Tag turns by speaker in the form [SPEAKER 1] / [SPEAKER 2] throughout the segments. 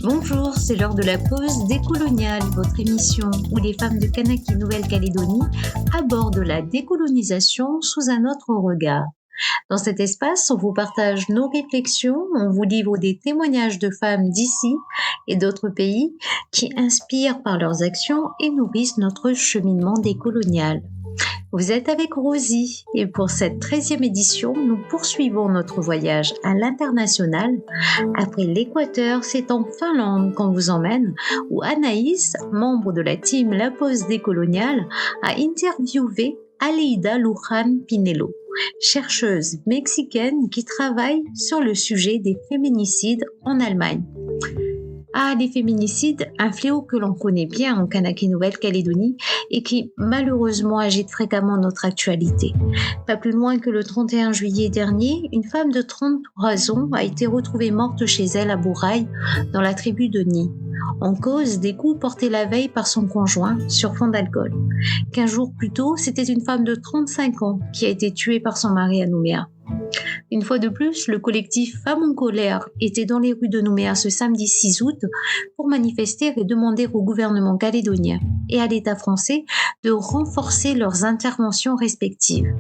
[SPEAKER 1] Bonjour, c'est l'heure de la pause décoloniale, votre émission où les femmes de Kanaki Nouvelle-Calédonie abordent la décolonisation sous un autre regard. Dans cet espace, on vous partage nos réflexions, on vous livre des témoignages de femmes d'ici et d'autres pays qui inspirent par leurs actions et nourrissent notre cheminement décolonial. Vous êtes avec Rosie et pour cette 13e édition, nous poursuivons notre voyage à l'international. Après l'Équateur, c'est en Finlande qu'on vous emmène, où Anaïs, membre de la team La Pause décoloniale, a interviewé Aleida Luján Pinelo, chercheuse mexicaine qui travaille sur le sujet des féminicides en Allemagne. Les féminicides, un fléau que l'on connaît bien en Kanaki Nouvelle-Calédonie et qui malheureusement agite fréquemment notre actualité. Pas plus loin que le 31 juillet dernier, une femme de 33 ans a été retrouvée morte chez elle à Bourail, dans la tribu de Ni. En cause des coups portés la veille par son conjoint sur fond d'alcool. 15 jours plus tôt, c'était une femme de 35 ans qui a été tuée par son mari à Nouméa. Une fois de plus, le collectif Femmes en colère était dans les rues de Nouméa ce samedi 6 août pour manifester et demander au gouvernement calédonien et à l'État français de renforcer leurs interventions respectives.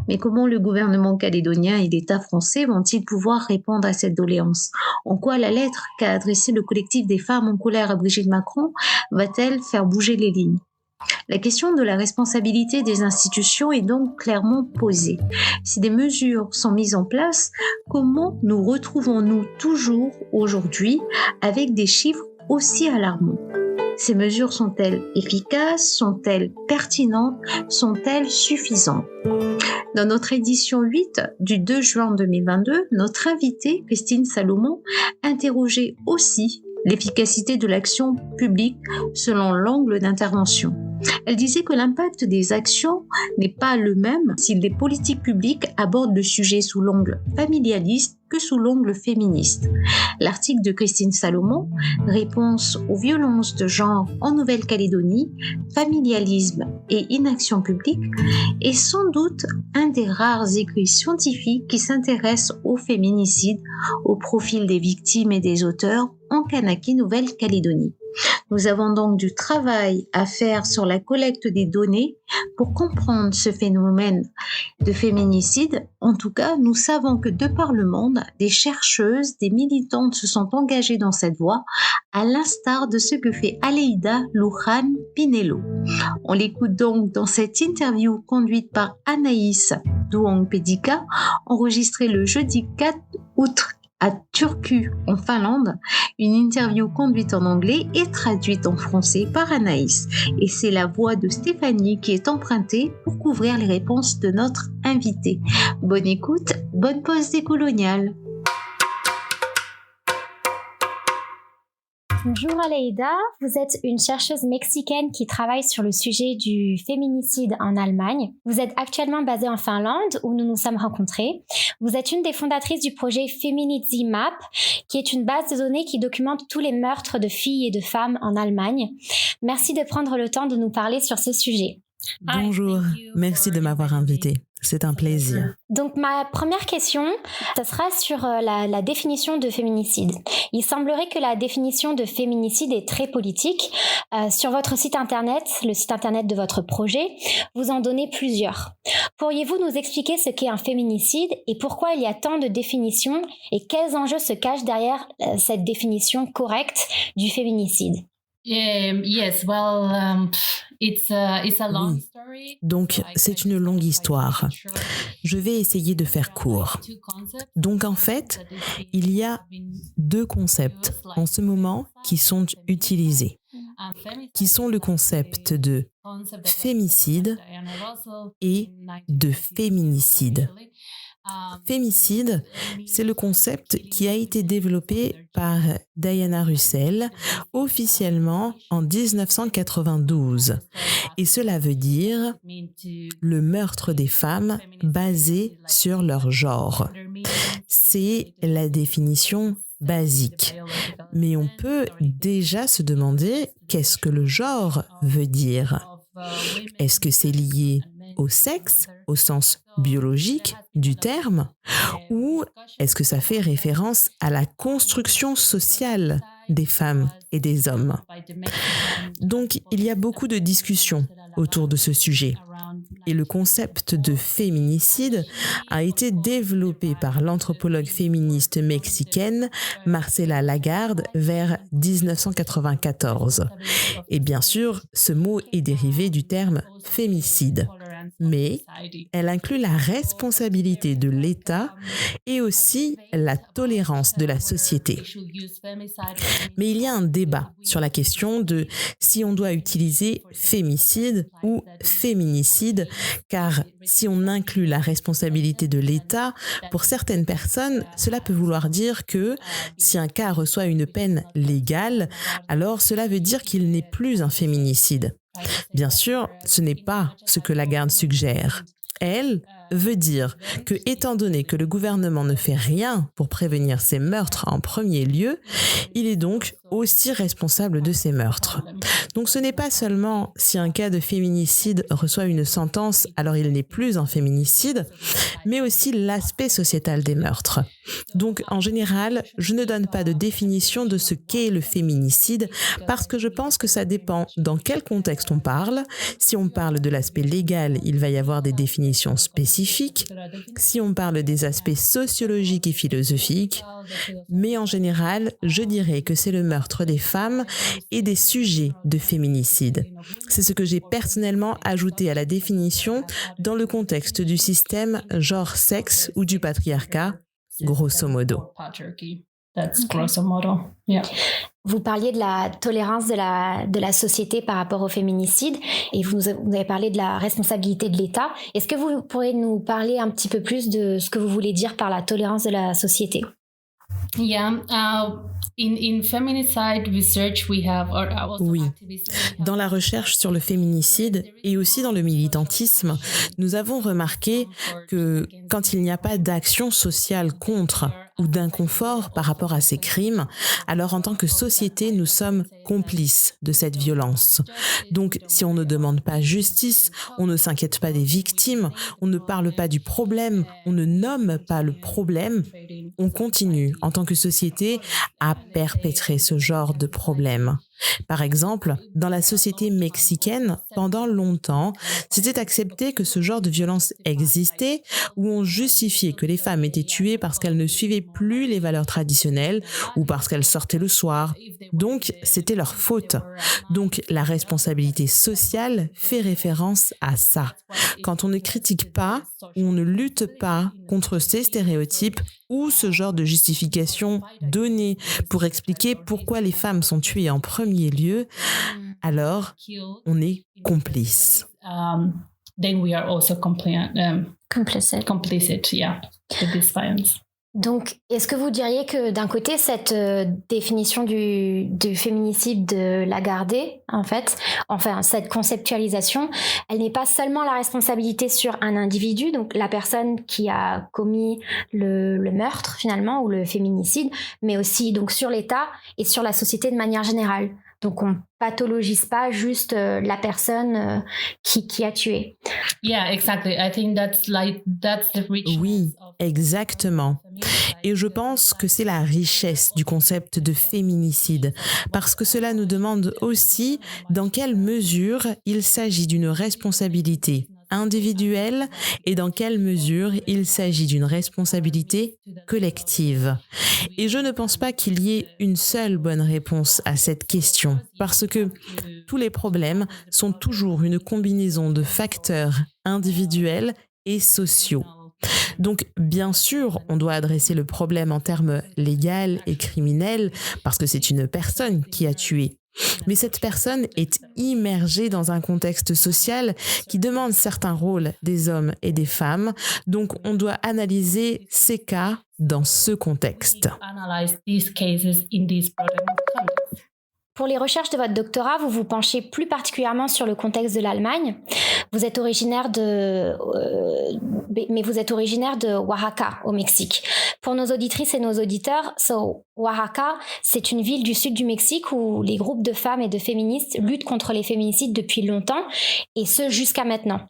[SPEAKER 1] Mais comment le gouvernement calédonien et l'État français vont-ils pouvoir répondre à cette doléance ? En quoi la lettre qu'a adressée le collectif des femmes en colère à Brigitte Macron va-t-elle faire bouger les lignes ? La question de la responsabilité des institutions est donc clairement posée. Si des mesures sont mises en place, comment nous retrouvons-nous toujours aujourd'hui avec des chiffres aussi alarmants ? Ces mesures sont-elles efficaces ? Sont-elles pertinentes ? Sont-elles suffisantes ? Dans notre édition 8 du 2 juin 2022, notre invitée, Christine Salomon, interrogeait aussi l'efficacité de l'action publique selon l'angle d'intervention. Elle disait que l'impact des actions n'est pas le même si les politiques publiques abordent le sujet sous l'angle familialiste que sous l'angle féministe. L'article de Christine Salomon, Réponse aux violences de genre en Nouvelle-Calédonie, familialisme et inaction publique, est sans doute un des rares écrits scientifiques qui s'intéressent au féminicide, au profil des victimes et des auteurs en Kanaki Nouvelle-Calédonie. Nous avons donc du travail à faire sur la collecte des données pour comprendre ce phénomène de féminicide. En tout cas, nous savons que de par le monde, des chercheuses, des militantes se sont engagées dans cette voie, à l'instar de ce que fait Aleida Luján Pinelo. On l'écoute donc dans cette interview conduite par Anaïs Duong-Pedika, enregistrée le jeudi 4 août à Turku, en Finlande, une interview conduite en anglais et traduite en français par Anaïs. Et c'est la voix de Stéphanie qui est empruntée pour couvrir les réponses de notre invité. Bonne écoute, bonne pause décoloniale.
[SPEAKER 2] Bonjour Aleida, vous êtes une chercheuse mexicaine qui travaille sur le sujet du féminicide en Allemagne. Vous êtes actuellement basée en Finlande où nous nous sommes rencontrés. Vous êtes une des fondatrices du projet Feminizzi Map, qui est une base de données qui documente tous les meurtres de filles et de femmes en Allemagne. Merci de prendre le temps de nous parler sur ce sujet.
[SPEAKER 3] Bonjour, merci de m'avoir invitée. C'est un plaisir.
[SPEAKER 2] Donc ma première question, ça sera sur la définition de féminicide. Il semblerait que la définition de féminicide est très politique. Sur votre site internet, le site internet de votre projet, vous en donnez plusieurs. Pourriez-vous nous expliquer ce qu'est un féminicide et pourquoi il y a tant de définitions et quels enjeux se cachent derrière cette définition correcte du féminicide ?
[SPEAKER 3] Yes, well, it's a long story. Donc, c'est une longue histoire. Je vais essayer de faire court. Donc, en fait, il y a deux concepts en ce moment qui sont utilisés, qui sont le concept de fémicide et de féminicide. Fémicide, c'est le concept qui a été développé par Diana Russell officiellement en 1992. Et cela veut dire le meurtre des femmes basé sur leur genre. C'est la définition basique. Mais on peut déjà se demander qu'est-ce que le genre veut dire. Est-ce que c'est lié au sexe, au sens biologique du terme, ou est-ce que ça fait référence à la construction sociale des femmes et des hommes? Donc, il y a beaucoup de discussions autour de ce sujet. Et le concept de féminicide a été développé par l'anthropologue féministe mexicaine Marcela Lagarde vers 1994. Et bien sûr, ce mot est dérivé du terme fémicide. Mais elle inclut la responsabilité de l'État et aussi la tolérance de la société. Mais il y a un débat sur la question de si on doit utiliser fémicide ou féminicide, car si on inclut la responsabilité de l'État, pour certaines personnes, cela peut vouloir dire que si un cas reçoit une peine légale, alors cela veut dire qu'il n'est plus un féminicide. Bien sûr, ce n'est pas ce que Lagarde suggère. Elle veut dire que, étant donné que le gouvernement ne fait rien pour prévenir ces meurtres en premier lieu, il est donc aussi responsable de ces meurtres. Donc ce n'est pas seulement si un cas de féminicide reçoit une sentence, alors il n'est plus un féminicide, mais aussi l'aspect sociétal des meurtres. Donc en général, je ne donne pas de définition de ce qu'est le féminicide parce que je pense que ça dépend dans quel contexte on parle. Si on parle de l'aspect légal, il va y avoir des définitions spécifiques. Si on parle des aspects sociologiques et philosophiques, mais en général, je dirais que c'est le meurtre des femmes et des sujets de féminicide. C'est ce que j'ai personnellement ajouté à la définition dans le contexte du système genre-sexe ou du patriarcat, grosso modo.
[SPEAKER 2] Vous parliez de la tolérance de la société par rapport au féminicide et vous avez parlé de la responsabilité de l'État. Est-ce que vous pourriez nous parler un petit peu plus de ce que vous voulez dire par la tolérance de la société?
[SPEAKER 3] Oui. Dans la recherche sur le féminicide et aussi dans le militantisme, nous avons remarqué que quand il n'y a pas d'action sociale contre ou d'inconfort par rapport à ces crimes, alors en tant que société, nous sommes complices de cette violence. Donc, si on ne demande pas justice, on ne s'inquiète pas des victimes, on ne parle pas du problème, on ne nomme pas le problème, on continue en tant que société à perpétrer ce genre de problème. Par exemple, dans la société mexicaine, pendant longtemps, c'était accepté que ce genre de violence existait, où on justifiait que les femmes étaient tuées parce qu'elles ne suivaient plus les valeurs traditionnelles ou parce qu'elles sortaient le soir. Donc, c'était leur faute. Donc, la responsabilité sociale fait référence à ça. Quand on ne critique pas ou on ne lutte pas contre ces stéréotypes ou ce genre de justification donnée pour expliquer pourquoi les femmes sont tuées en premier lieu, alors on est complice.
[SPEAKER 2] Then we are also complicit, yeah, with this violence. Donc, est-ce que vous diriez que d'un côté, cette définition du féminicide de Lagarde, enfin cette conceptualisation, elle n'est pas seulement la responsabilité sur un individu, donc la personne qui a commis le meurtre finalement ou le féminicide, mais aussi donc sur l'État et sur la société de manière générale. Donc, on pathologise pas juste la personne qui a tué.
[SPEAKER 3] Yeah, exactly. I think that's the richness. Oui, exactement. Et je pense que c'est la richesse du concept de féminicide, parce que cela nous demande aussi dans quelle mesure il s'agit d'une responsabilité individuelle et dans quelle mesure il s'agit d'une responsabilité collective. Et je ne pense pas qu'il y ait une seule bonne réponse à cette question, parce que tous les problèmes sont toujours une combinaison de facteurs individuels et sociaux. Donc, bien sûr, on doit adresser le problème en termes légaux et criminels, parce que c'est une personne qui a tué. Mais cette personne est immergée dans un contexte social qui demande certains rôles des hommes et des femmes. Donc, on doit analyser ces cas dans ce contexte.
[SPEAKER 2] Pour les recherches de votre doctorat, vous vous penchez plus particulièrement sur le contexte de l'Allemagne. Vous êtes originaire de Oaxaca, au Mexique. Pour nos auditrices et nos auditeurs, Oaxaca, c'est une ville du sud du Mexique où les groupes de femmes et de féministes luttent contre les féminicides depuis longtemps, et ce jusqu'à maintenant.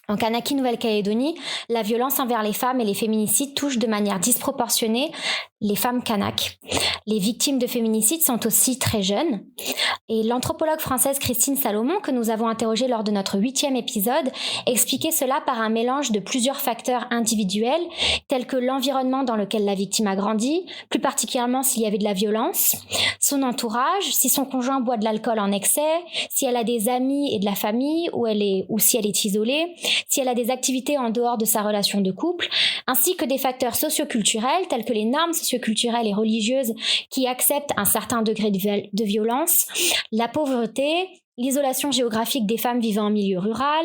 [SPEAKER 2] En Kanaki Nouvelle-Calédonie, la violence envers les femmes et les féminicides touchent de manière disproportionnée les femmes kanak. Les victimes de féminicides sont aussi très jeunes. Et l'anthropologue française Christine Salomon, que nous avons interrogée lors de notre 8e épisode, expliquait cela par un mélange de plusieurs facteurs individuels, tels que l'environnement dans lequel la victime a grandi, plus particulièrement s'il y avait de la violence, son entourage, si son conjoint boit de l'alcool en excès, si elle a des amis et de la famille, ou si elle est isolée, si elle a des activités en dehors de sa relation de couple, ainsi que des facteurs socioculturels tels que les normes socioculturelles et religieuses qui acceptent un certain degré de violence, la pauvreté, l'isolation géographique des femmes vivant en milieu rural,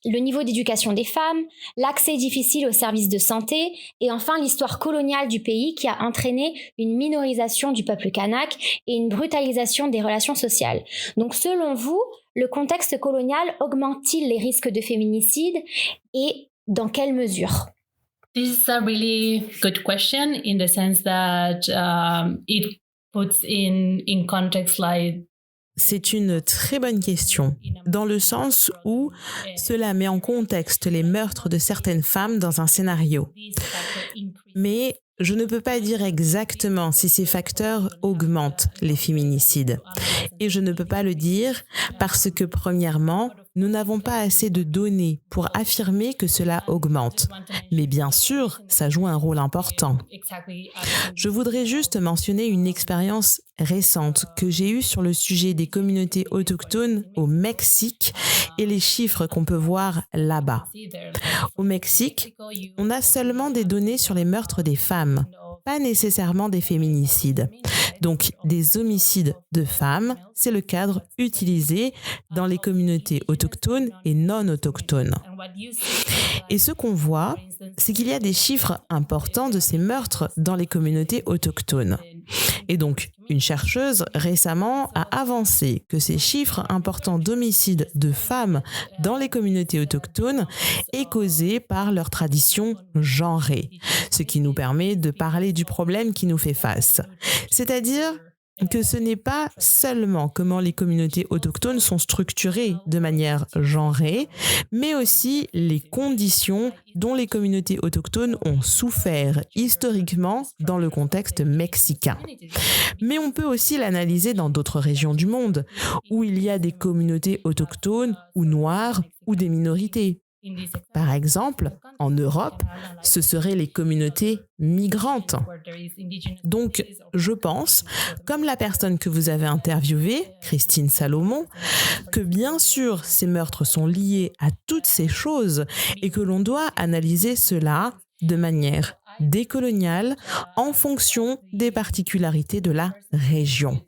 [SPEAKER 2] le niveau d'éducation des femmes, l'accès difficile aux services de santé et enfin l'histoire coloniale du pays qui a entraîné une minorisation du peuple kanak et une brutalisation des relations sociales. Donc selon vous, le contexte colonial augmente-t-il les risques de féminicide et dans quelle mesure?
[SPEAKER 4] This is a really good question in the sense that it puts in context like.
[SPEAKER 3] C'est une très bonne question, dans le sens où cela met en contexte les meurtres de certaines femmes dans un scénario. Mais je ne peux pas dire exactement si ces facteurs augmentent les féminicides. Et je ne peux pas le dire parce que, premièrement, nous n'avons pas assez de données pour affirmer que cela augmente. Mais bien sûr, ça joue un rôle important. Je voudrais juste mentionner une expérience récente que j'ai eue sur le sujet des communautés autochtones au Mexique et les chiffres qu'on peut voir là-bas. Au Mexique, on a seulement des données sur les meurtres des femmes, pas nécessairement des féminicides. Donc, des homicides de femmes, c'est le cadre utilisé dans les communautés autochtones et non autochtones. Et ce qu'on voit, c'est qu'il y a des chiffres importants de ces meurtres dans les communautés autochtones. Et donc, une chercheuse récemment a avancé que ces chiffres importants d'homicides de femmes dans les communautés autochtones est causé par leur tradition genrée, ce qui nous permet de parler du problème qui nous fait face. C'est-à-dire que ce n'est pas seulement comment les communautés autochtones sont structurées de manière genrée, mais aussi les conditions dont les communautés autochtones ont souffert historiquement dans le contexte mexicain. Mais on peut aussi l'analyser dans d'autres régions du monde, où il y a des communautés autochtones ou noires ou des minorités. Par exemple, en Europe, ce seraient les communautés migrantes. Donc, je pense, comme la personne que vous avez interviewée, Christine Salomon, que bien sûr, ces meurtres sont liés à toutes ces choses et que l'on doit analyser cela de manière décoloniale en fonction des particularités de la région.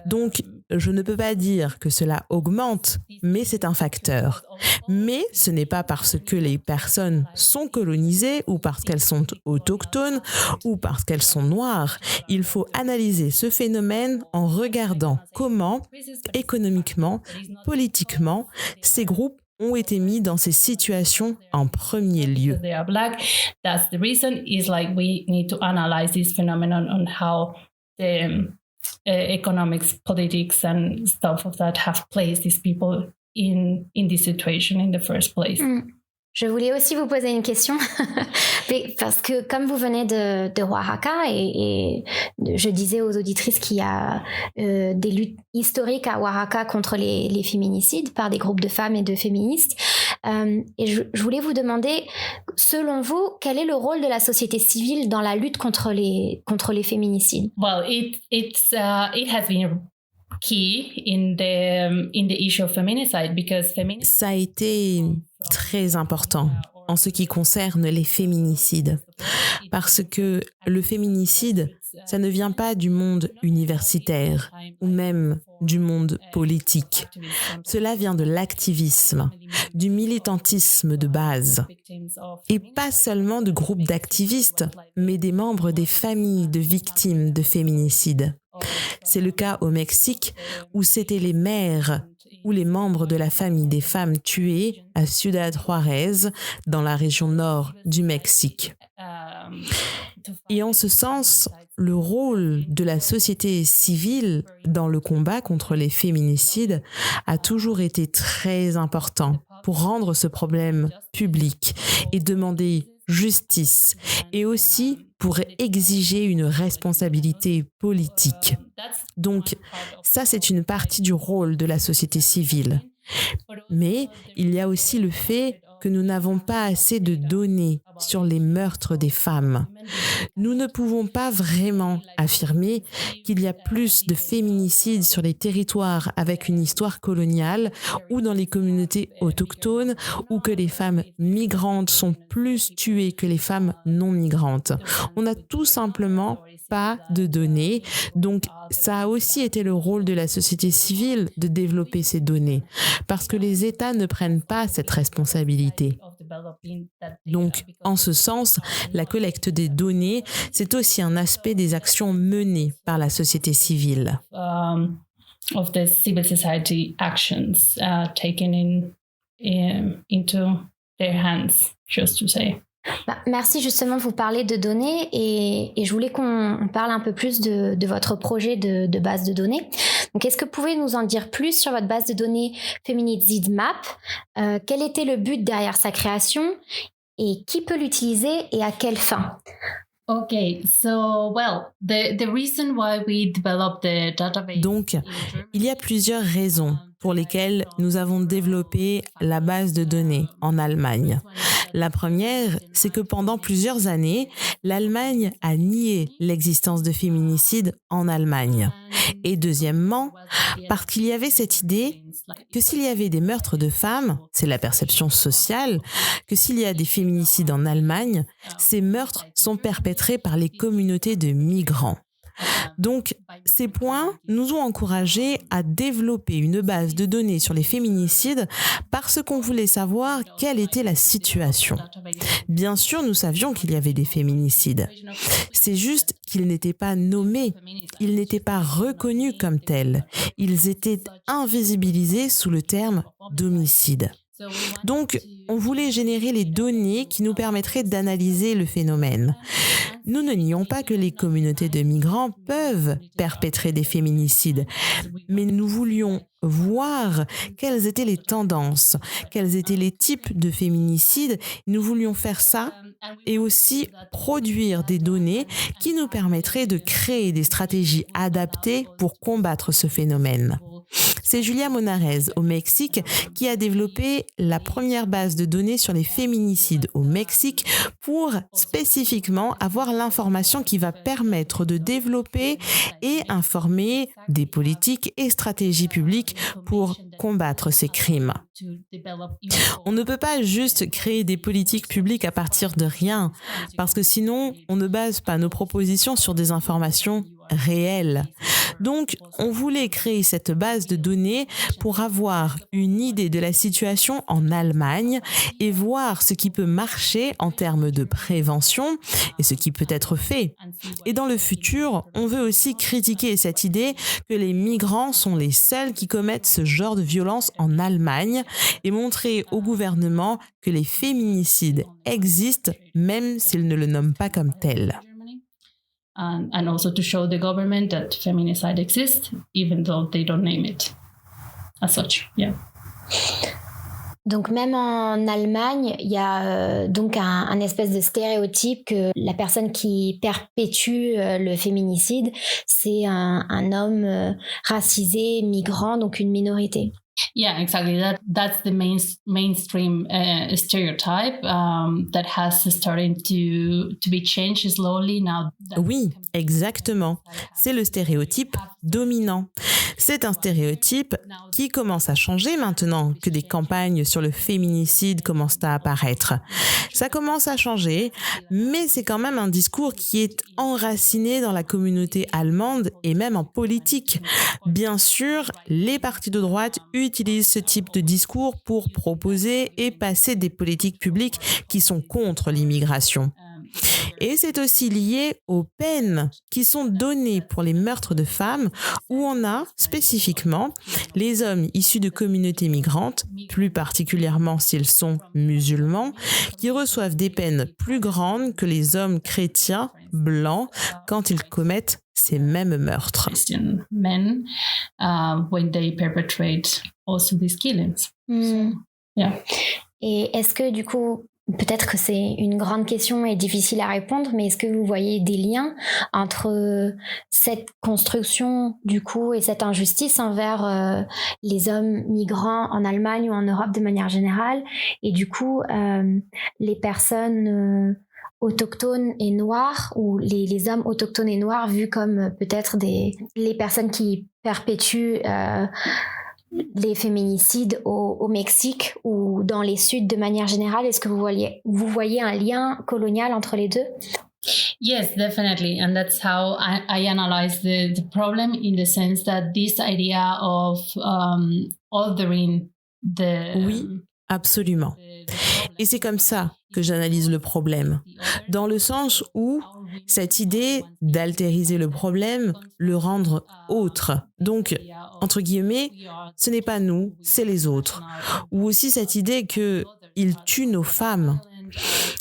[SPEAKER 3] Donc, je ne peux pas dire que cela augmente, mais c'est un facteur. Mais ce n'est pas parce que les personnes sont colonisées ou parce qu'elles sont autochtones ou parce qu'elles sont noires. Il faut analyser ce phénomène en regardant comment, économiquement, politiquement, ces groupes ont été mis dans ces situations en premier lieu.
[SPEAKER 4] They are black. That's the reason. Is like we need to analyze this phenomenon on how the economics, politics, and stuff of that have placed these people in this situation in the first place.
[SPEAKER 2] Je voulais aussi vous poser une question, parce que comme vous venez de Oaxaca, et je disais aux auditrices qu'il y a des luttes historiques à Oaxaca contre les féminicides par des groupes de femmes et de féministes, et je voulais vous demander, selon vous, quel est le rôle de la société civile dans la lutte contre les féminicides?
[SPEAKER 4] Well, it has been key in the issue of feminicide because feminicide.
[SPEAKER 3] Ça a été très important en ce qui concerne les féminicides, parce que le féminicide, ça ne vient pas du monde universitaire ou même du monde politique. Cela vient de l'activisme, du militantisme de base. Et pas seulement de groupes d'activistes, mais des membres des familles de victimes de féminicides. C'est le cas au Mexique où c'était les mères ou les membres de la famille des femmes tuées à Ciudad Juárez, dans la région nord du Mexique. Et en ce sens, le rôle de la société civile dans le combat contre les féminicides a toujours été très important. pour rendre ce problème public et demander justice et aussi pour exiger une responsabilité politique. Donc, ça, c'est une partie du rôle de la société civile. Mais il y a aussi le fait que nous n'avons pas assez de données sur les meurtres des femmes. Nous ne pouvons pas vraiment affirmer qu'il y a plus de féminicides sur les territoires avec une histoire coloniale ou dans les communautés autochtones ou que les femmes migrantes sont plus tuées que les femmes non migrantes. On n'a tout simplement pas de données. Donc, ça a aussi été le rôle de la société civile de développer ces données parce que les États ne prennent pas cette responsabilité. Donc, en ce sens, la collecte des données, c'est aussi un aspect des actions menées par la société civile.
[SPEAKER 4] Of the civil society actions taken into their hands, just to say.
[SPEAKER 2] Merci justement de vous parler de données et je voulais qu'on parle un peu plus de votre projet de base de données. Donc, est-ce que vous pouvez nous en dire plus sur votre base de données Feminicide Map? Quel était le but derrière sa création et qui peut l'utiliser et à quelle fin?
[SPEAKER 4] Okay, so the reason why we developed the database.
[SPEAKER 3] Donc, il y a plusieurs raisons pour lesquelles nous avons développé la base de données en Allemagne. La première, c'est que pendant plusieurs années, l'Allemagne a nié l'existence de féminicides en Allemagne. Et deuxièmement, parce qu'il y avait cette idée que s'il y avait des meurtres de femmes, c'est la perception sociale, que s'il y a des féminicides en Allemagne, ces meurtres sont perpétrés par les communautés de migrants. Donc, ces points nous ont encouragés à développer une base de données sur les féminicides parce qu'on voulait savoir quelle était la situation. Bien sûr, nous savions qu'il y avait des féminicides. C'est juste qu'ils n'étaient pas nommés, ils n'étaient pas reconnus comme tels. Ils étaient invisibilisés sous le terme d'homicide. Donc, on voulait générer les données qui nous permettraient d'analyser le phénomène. Nous ne nions pas que les communautés de migrants peuvent perpétrer des féminicides, mais nous voulions voir quelles étaient les tendances, quels étaient les types de féminicides. Nous voulions faire ça et aussi produire des données qui nous permettraient de créer des stratégies adaptées pour combattre ce phénomène. C'est Julia Monarez au Mexique qui a développé la première base de données sur les féminicides au Mexique pour spécifiquement avoir l'information qui va permettre de développer et informer des politiques et stratégies publiques pour combattre ces crimes. On ne peut pas juste créer des politiques publiques à partir de rien, parce que sinon, on ne base pas nos propositions sur des informations réelles. Donc, on voulait créer cette base de données pour avoir une idée de la situation en Allemagne et voir ce qui peut marcher en termes de prévention et ce qui peut être fait. Et dans le futur, on veut aussi critiquer cette idée que les migrants sont les seuls qui commettent ce genre de violence en Allemagne et montrer au gouvernement que les féminicides existent même s'ils ne le nomment pas comme tels.
[SPEAKER 4] And also to show the government that feminicide exists, even though they don't name it as such. Yeah.
[SPEAKER 2] Donc même en Allemagne, il y a donc un espèce de stéréotype que la personne qui perpétue le féminicide, c'est un homme racisé, migrant, donc une minorité.
[SPEAKER 4] Yeah, exactly. That's the mainstream stereotype that has started to be changed slowly now.
[SPEAKER 3] Oui, exactement. C'est le stéréotype dominant. C'est un stéréotype qui commence à changer maintenant que des campagnes sur le féminicide commencent à apparaître. Ça commence à changer, mais c'est quand même un discours qui est enraciné dans la communauté allemande et même en politique. Bien sûr, les partis de droite utilisent ce type de discours pour proposer et passer des politiques publiques qui sont contre l'immigration. Et c'est aussi lié aux peines qui sont données pour les meurtres de femmes, où on a spécifiquement les hommes issus de communautés migrantes, plus particulièrement s'ils sont musulmans, qui reçoivent des peines plus grandes que les hommes chrétiens blancs quand ils commettent ces mêmes meurtres.
[SPEAKER 4] Christian men when they perpetrate also these killings. Yeah.
[SPEAKER 2] Et est-ce que du coup, peut-être que c'est une grande question et difficile à répondre, mais est-ce que vous voyez des liens entre cette construction du coup et cette injustice envers les hommes migrants en Allemagne ou en Europe de manière générale et du coup les personnes autochtones et noires ou les hommes autochtones et noirs vus comme peut-être les personnes qui perpétuent les féminicides au Mexique ou dans les Suds de manière générale? Est-ce que vous voyez un lien colonial entre les deux?
[SPEAKER 4] Yes, definitely. And that's how I analyze the problem, in the sense that this idea of altering the...
[SPEAKER 3] Oui, absolument. Et c'est comme ça que j'analyse le problème, dans le sens où cette idée d'altériser le problème, le rendre autre. Donc, entre guillemets, ce n'est pas nous, c'est les autres. Ou aussi cette idée qu'ils tuent nos femmes.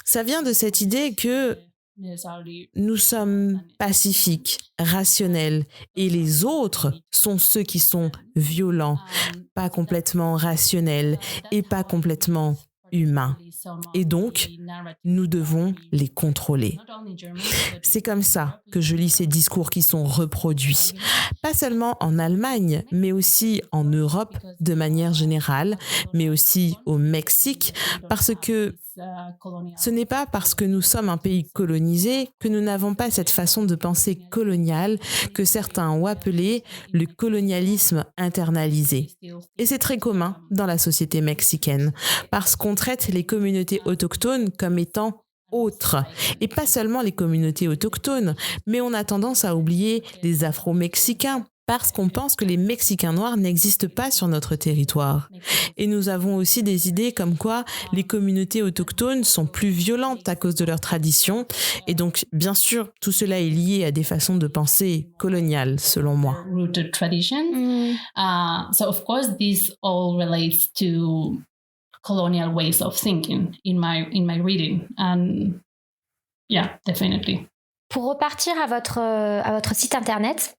[SPEAKER 3] Ça vient de cette idée que nous sommes pacifiques, rationnels, et les autres sont ceux qui sont violents, pas complètement rationnels et pas complètement humains. Et donc, nous devons les contrôler. C'est comme ça que je lis ces discours qui sont reproduits, pas seulement en Allemagne, mais aussi en Europe de manière générale, mais aussi au Mexique, parce que ce n'est pas parce que nous sommes un pays colonisé que nous n'avons pas cette façon de penser coloniale que certains ont appelé le colonialisme internalisé. Et c'est très commun dans la société mexicaine, parce qu'on traite les communautés autochtones comme étant autres. Et pas seulement les communautés autochtones, mais on a tendance à oublier les Afro-Mexicains, parce qu'on pense que les Mexicains noirs n'existent pas sur notre territoire. Et nous avons aussi des idées comme quoi les communautés autochtones sont plus violentes à cause de leurs traditions. Et donc, bien sûr, tout cela est lié à des façons de penser coloniales, selon moi.
[SPEAKER 4] Rooted tradition. So of course, this all relates to colonial ways of thinking in my reading. And yeah, definitely.
[SPEAKER 2] Pour repartir à votre site internet,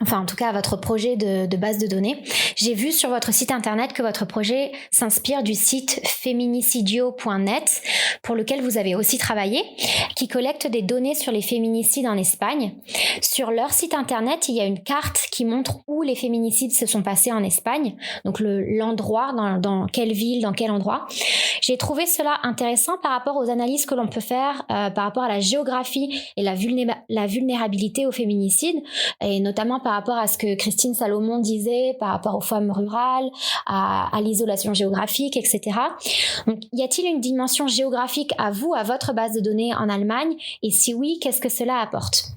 [SPEAKER 2] enfin en tout cas à votre projet de base de données, j'ai vu sur votre site internet que votre projet s'inspire du site feminicidio.net, pour lequel vous avez aussi travaillé, qui collecte des données sur les féminicides en Espagne. Sur leur site internet, il y a une carte qui montre où les féminicides se sont passés en Espagne, donc l'endroit, dans quelle ville, dans quel endroit. J'ai trouvé cela intéressant par rapport aux analyses que l'on peut faire par rapport à la géographie et la vulnérabilité aux féminicides, et notamment par rapport à ce que Christine Salomon disait, par rapport aux femmes rurales, à l'isolation géographique, etc. Donc, y a-t-il une dimension géographique à votre base de données en Allemagne? Et si oui, qu'est-ce que cela apporte?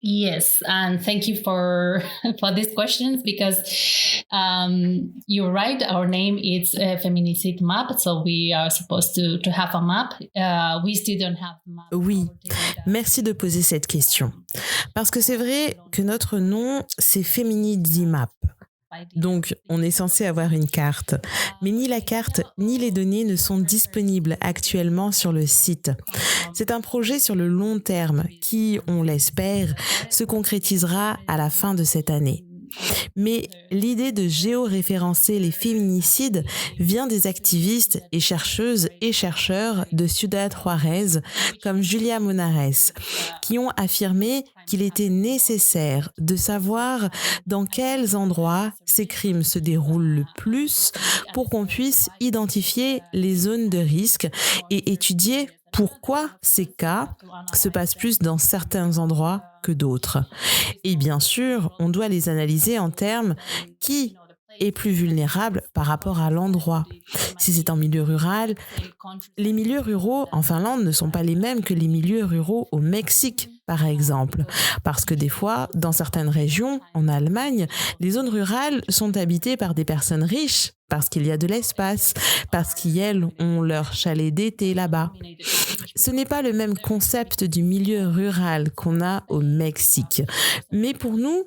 [SPEAKER 4] Yes, and thank you for these questions, because you're right. Our name is Feminicide Map, so we are supposed to have a map. We still don't have a map.
[SPEAKER 3] Oui, merci de poser cette question. Parce que c'est vrai que notre nom, c'est Feminicide Map. Donc, on est censé avoir une carte. Mais ni la carte, ni les données ne sont disponibles actuellement sur le site. C'est un projet sur le long terme qui, on l'espère, se concrétisera à la fin de cette année. Mais l'idée de géoréférencer les féminicides vient des activistes et chercheuses et chercheurs de Ciudad Juárez, comme Julia Monares, qui ont affirmé qu'il était nécessaire de savoir dans quels endroits ces crimes se déroulent le plus pour qu'on puisse identifier les zones de risque et étudier pourquoi ces cas se passent plus dans certains endroits que d'autres. Et bien sûr, on doit les analyser en termes qui est plus vulnérable par rapport à l'endroit. Si c'est en milieu rural, les milieux ruraux en Finlande ne sont pas les mêmes que les milieux ruraux au Mexique, par exemple. Parce que des fois, dans certaines régions, en Allemagne, les zones rurales sont habitées par des personnes riches, parce qu'il y a de l'espace, parce qu'elles ont leur chalet d'été là-bas. Ce n'est pas le même concept du milieu rural qu'on a au Mexique. Mais pour nous,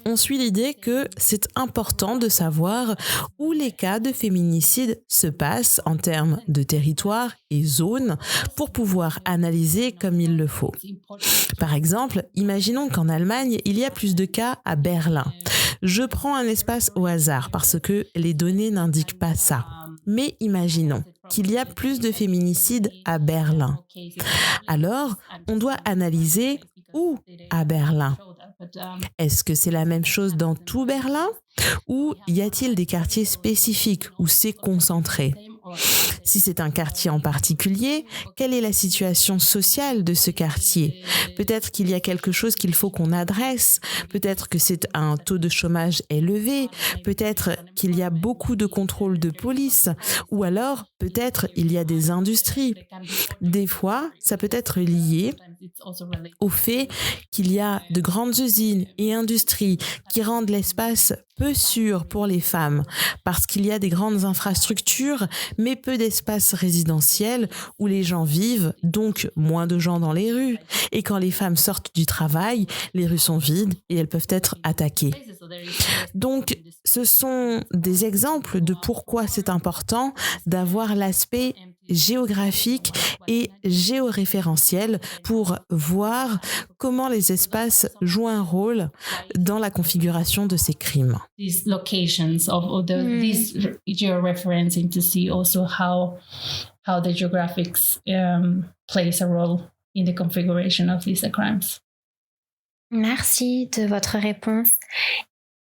[SPEAKER 3] on suit l'idée que c'est important de savoir où les cas de féminicide se passent en termes de territoire et zone pour pouvoir analyser comme il le faut. Par exemple, imaginons qu'en Allemagne, il y a plus de cas à Berlin. Je prends un espace au hasard parce que les données n'indiquent pas ça. Mais imaginons qu'il y a plus de féminicides à Berlin. Alors, on doit analyser où à Berlin. Est-ce que c'est la même chose dans tout Berlin? Ou y a-t-il des quartiers spécifiques où c'est concentré? Si c'est un quartier en particulier, quelle est la situation sociale de ce quartier? Peut-être qu'il y a quelque chose qu'il faut qu'on adresse, peut-être que c'est un taux de chômage élevé, peut-être qu'il y a beaucoup de contrôles de police, ou alors peut-être il y a des industries. Des fois, ça peut être lié au fait qu'il y a de grandes usines et industries qui rendent l'espace peu sûr pour les femmes parce qu'il y a des grandes infrastructures mais peu d'espaces résidentiels où les gens vivent, donc moins de gens dans les rues. Et quand les femmes sortent du travail, les rues sont vides et elles peuvent être attaquées. Donc, ce sont des exemples de pourquoi c'est important d'avoir l'aspect géographique et géoréférentiel pour voir comment les espaces jouent un rôle dans la configuration de ces crimes.
[SPEAKER 4] These locations of these georeferencing to see also how the geographics plays a role in the configuration of these crimes.
[SPEAKER 2] Merci de votre réponse.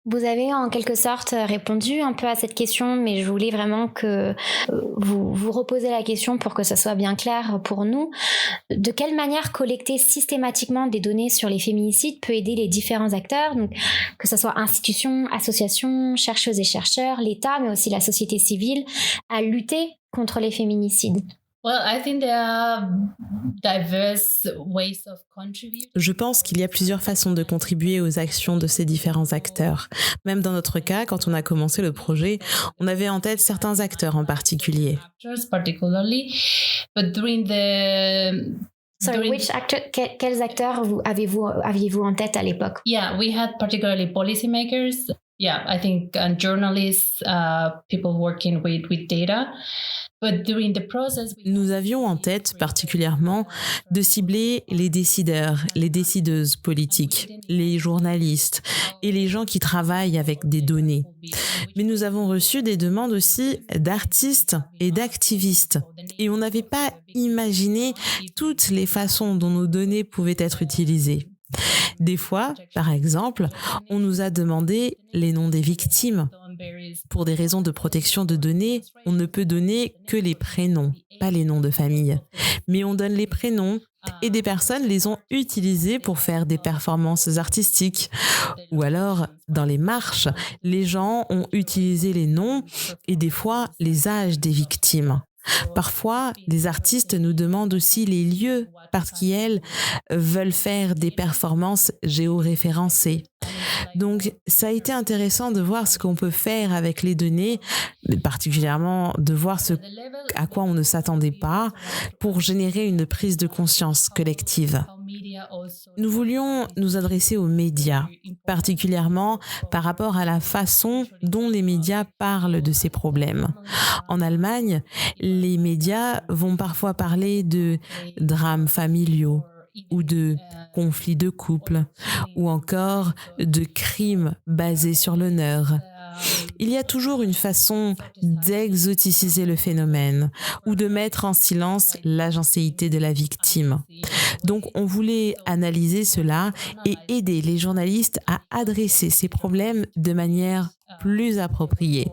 [SPEAKER 2] Vous avez en quelque sorte répondu un peu à cette question, mais je voulais vraiment que vous reposiez la question pour que ça soit bien clair pour nous. De quelle manière collecter systématiquement des données sur les féminicides peut aider les différents acteurs, donc que ce soit institutions, associations, chercheuses et chercheurs, l'État, mais aussi la société civile, à lutter contre les féminicides?
[SPEAKER 3] Je pense qu'il y a plusieurs façons de contribuer aux actions de ces différents acteurs. Même dans notre cas, quand on a commencé le projet, on avait en tête certains acteurs en particulier.
[SPEAKER 2] Quels acteurs aviez-vous en tête à l'époque?
[SPEAKER 4] Yeah, we had particularly policymakers. Yeah, I think journalists, people working with data.
[SPEAKER 3] Nous avions en tête particulièrement de cibler les décideurs, les décideuses politiques, les journalistes et les gens qui travaillent avec des données. Mais nous avons reçu des demandes aussi d'artistes et d'activistes. Et on n'avait pas imaginé toutes les façons dont nos données pouvaient être utilisées. Des fois, par exemple, on nous a demandé les noms des victimes. Pour des raisons de protection de données, on ne peut donner que les prénoms, pas les noms de famille. Mais on donne les prénoms et des personnes les ont utilisés pour faire des performances artistiques. Ou alors, dans les marches, les gens ont utilisé les noms et des fois les âges des victimes. Parfois, les artistes nous demandent aussi les lieux parce qu'elles veulent faire des performances géoréférencées. Donc, ça a été intéressant de voir ce qu'on peut faire avec les données, mais particulièrement de voir ce à quoi on ne s'attendait pas pour générer une prise de conscience collective. Nous voulions nous adresser aux médias, particulièrement par rapport à la façon dont les médias parlent de ces problèmes. En Allemagne, les médias vont parfois parler de drames familiaux ou de conflits de couple ou encore de crimes basés sur l'honneur. Il y a toujours une façon d'exoticiser le phénomène ou de mettre en silence l'agencéité de la victime. Donc, on voulait analyser cela et aider les journalistes à adresser ces problèmes de manière plus appropriée.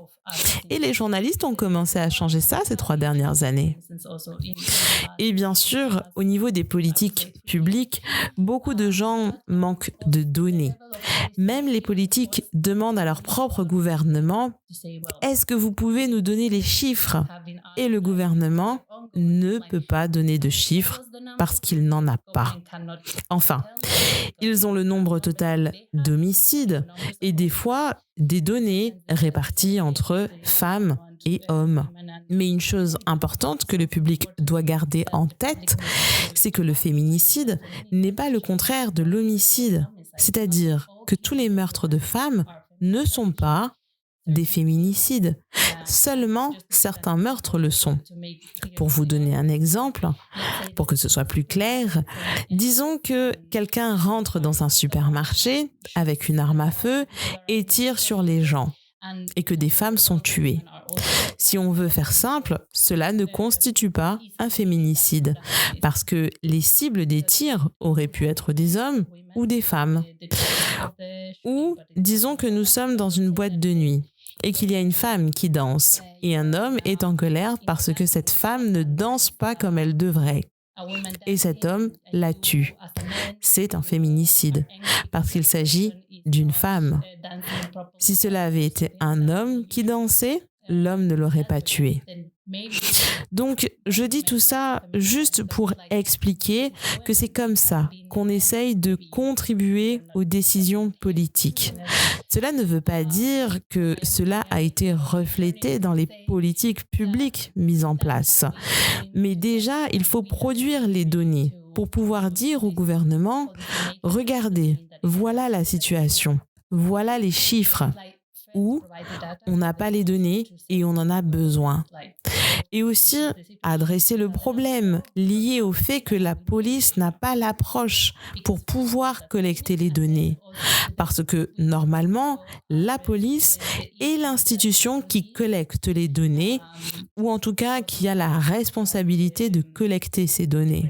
[SPEAKER 3] Et les journalistes ont commencé à changer ça ces 3 dernières années. Et bien sûr, au niveau des politiques publiques, beaucoup de gens manquent de données. Même les politiques demandent à leur propre gouvernement « Est-ce que vous pouvez nous donner les chiffres ?» Et le gouvernement ne peut pas donner de chiffres parce qu'il n'en a pas. Enfin, ils ont le nombre total d'homicides et des fois des données réparties entre femmes et hommes. Mais une chose importante que le public doit garder en tête, c'est que le féminicide n'est pas le contraire de l'homicide. C'est-à-dire que tous les meurtres de femmes ne sont pas des féminicides. Seulement, certains meurtres le sont. Pour vous donner un exemple, pour que ce soit plus clair, disons que quelqu'un rentre dans un supermarché avec une arme à feu et tire sur les gens et que des femmes sont tuées. Si Si on veut faire simple, cela ne constitue pas un féminicide, parce que les cibles des tirs auraient pu être des hommes ou des femmes. Ou disons que nous sommes dans une boîte de nuit et qu'il y a une femme qui danse et un homme est en colère parce que cette femme ne danse pas comme elle devrait. Et cet homme la tue. C'est un féminicide parce qu'il s'agit d'une femme. Si cela avait été un homme qui dansait, l'homme ne l'aurait pas tué. Donc, je dis tout ça juste pour expliquer que c'est comme ça qu'on essaye de contribuer aux décisions politiques. Cela ne veut pas dire que cela a été reflété dans les politiques publiques mises en place. Mais déjà, il faut produire les données pour pouvoir dire au gouvernement « Regardez, voilà la situation, voilà les chiffres ». Ou on n'a pas les données et on en a besoin. Et aussi adresser le problème lié au fait que la police n'a pas l'approche pour pouvoir collecter les données. Parce que normalement, la police est l'institution qui collecte les données ou en tout cas qui a la responsabilité de collecter ces données.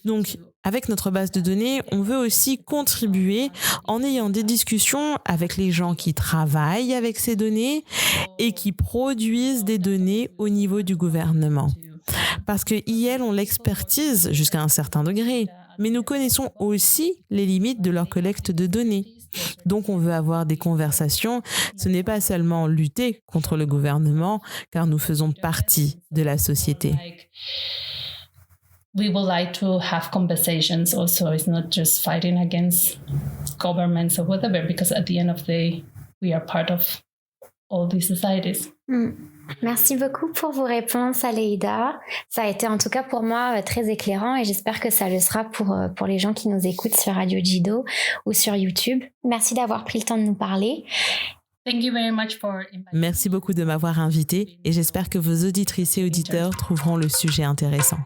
[SPEAKER 3] Donc, avec notre base de données, on veut aussi contribuer en ayant des discussions avec les gens qui travaillent avec ces données et qui produisent des données au niveau du gouvernement. Parce qu'IEL ont l'expertise jusqu'à un certain degré, mais nous connaissons aussi les limites de leur collecte de données. Donc on veut avoir des conversations, ce n'est pas seulement lutter contre le gouvernement, car nous faisons partie de la société.
[SPEAKER 4] We would like to have conversations also. It's not just fighting against governments or whatever, because at the end of the day, we are part of all these societies.
[SPEAKER 2] Merci beaucoup pour vos réponses, Aleida. Ça a été en tout cas pour moi très éclairant et j'espère que ça le sera pour les gens qui nous écoutent sur Radio Jido ou sur YouTube. Merci d'avoir pris le temps de nous parler.
[SPEAKER 3] Merci beaucoup de m'avoir invité et j'espère que vos auditrices et auditeurs trouveront le sujet intéressant.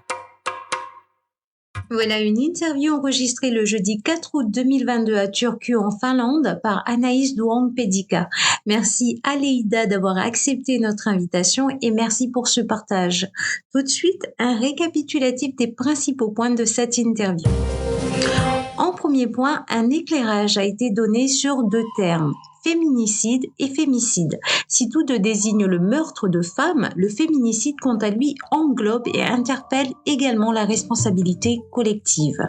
[SPEAKER 1] Voilà une interview enregistrée le jeudi 4 août 2022 à Turku en Finlande par Anaïs Duong-Pedika. Merci Aleida d'avoir accepté notre invitation et merci pour ce partage. Tout de suite, un récapitulatif des principaux points de cette interview. En premier point, un éclairage a été donné sur deux termes, féminicide et fémicide. Si tous deux désignent le meurtre de femmes, le féminicide, quant à lui, englobe et interpelle également la responsabilité collective.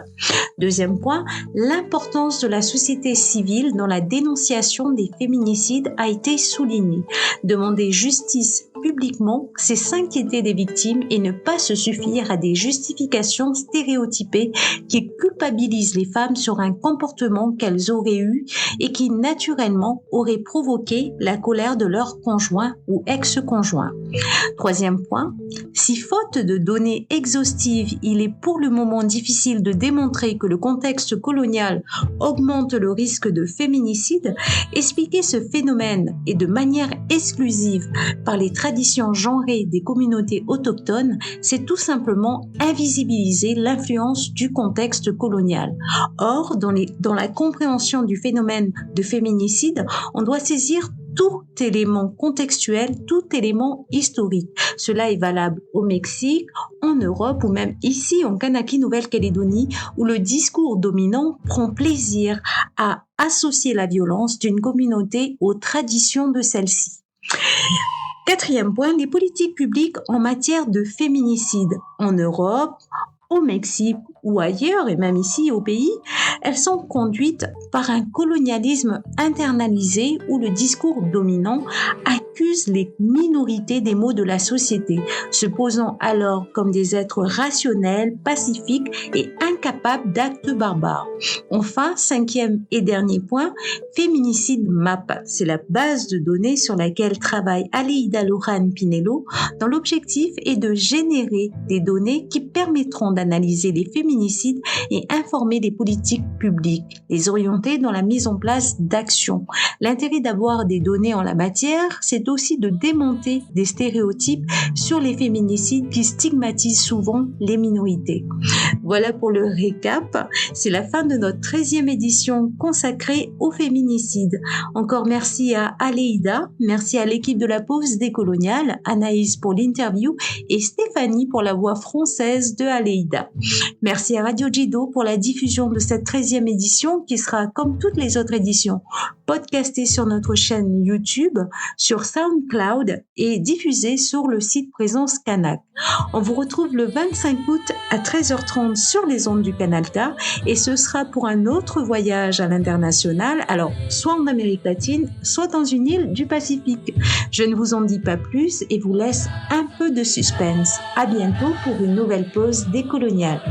[SPEAKER 1] Deuxième point, l'importance de la société civile dans la dénonciation des féminicides a été soulignée. Demander justice publiquement, c'est s'inquiéter des victimes et ne pas se suffire à des justifications stéréotypées qui culpabilisent les femmes sur un comportement qu'elles auraient eu et qui naturellement aurait provoqué la colère de leur conjoint ou ex-conjoint. Troisième point, si faute de données exhaustives, il est pour le moment difficile de démontrer que le contexte colonial augmente le risque de féminicide, expliquer ce phénomène et de manière exclusive par les traditions genrées des communautés autochtones, c'est tout simplement invisibiliser l'influence du contexte colonial. Or, dans la compréhension du phénomène de féminicide, on doit saisir tout élément contextuel, tout élément historique. Cela est valable au Mexique, en Europe ou même ici en Kanak, Nouvelle-Calédonie, où le discours dominant prend plaisir à associer la violence d'une communauté aux traditions de celle-ci. Quatrième point, les politiques publiques en matière de féminicide en Europe, au Mexique ou ailleurs, et même ici au pays, elles sont conduites par un colonialisme internalisé où le discours dominant accuse les minorités des maux de la société, se posant alors comme des êtres rationnels, pacifiques et incapables d'actes barbares. Enfin, cinquième et dernier point, Féminicide Map. C'est la base de données sur laquelle travaille Aleida Lorán Pinelo, dont l'objectif est de générer des données qui permettront d'analyser les féminicides et informer les politiques publiques, les orienter dans la mise en place d'actions. L'intérêt d'avoir des données en la matière, c'est c'est aussi de démonter des stéréotypes sur les féminicides qui stigmatisent souvent les minorités. Voilà pour le récap. C'est la fin de notre 13e édition consacrée au féminicide. Encore merci à Aleïda, merci à l'équipe de la pause décoloniale, Anaïs pour l'interview et Stéphanie pour la voix française de Aleïda. Merci à Radio Jido pour la diffusion de cette 13e édition qui sera, comme toutes les autres éditions, podcastée sur notre chaîne YouTube, sur SoundCloud et diffusée sur le site Présence Kanak. On vous retrouve le 25 août à 13h30 sur les ondes du Canal K et ce sera pour un autre voyage à l'international, alors soit en Amérique latine, soit dans une île du Pacifique. Je ne vous en dis pas plus et vous laisse un peu de suspense. À bientôt pour une nouvelle pause décoloniale.